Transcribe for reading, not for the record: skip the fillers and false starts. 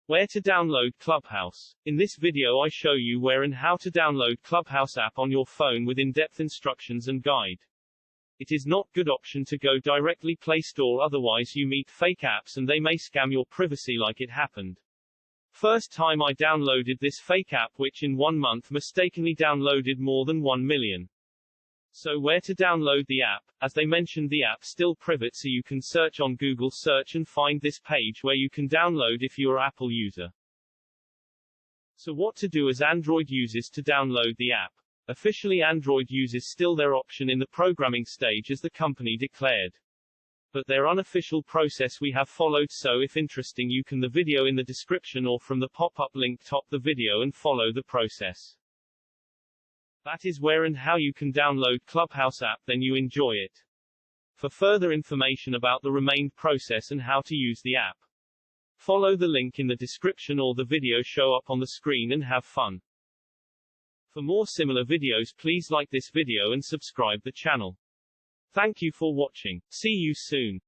Where to download Clubhouse. In this video I show you where and how to download Clubhouse app on your phone with in-depth instructions and guide. It is not good option to go directly Play Store, otherwise you meet fake apps and they may scam your privacy like it happened. First time I downloaded this fake app which in 1 month mistakenly downloaded more than 1 million. So where to download the app? As they mentioned, the app still private, so you can search on Google search and find this page where you can download if you are Apple user. So what to do as Android users to download the app? Officially Android users still their option in the programming stage as the company declared. But their unofficial process we have followed, so if interesting you can the video in the description or from the pop-up link top the video and follow the process. That is where and how you can download Clubhouse app, then you enjoy it. For further information about the remained process and how to use the app, follow the link in the description or the video show up on the screen and have fun. For more similar videos please like this video and subscribe the channel. Thank you for watching. See you soon.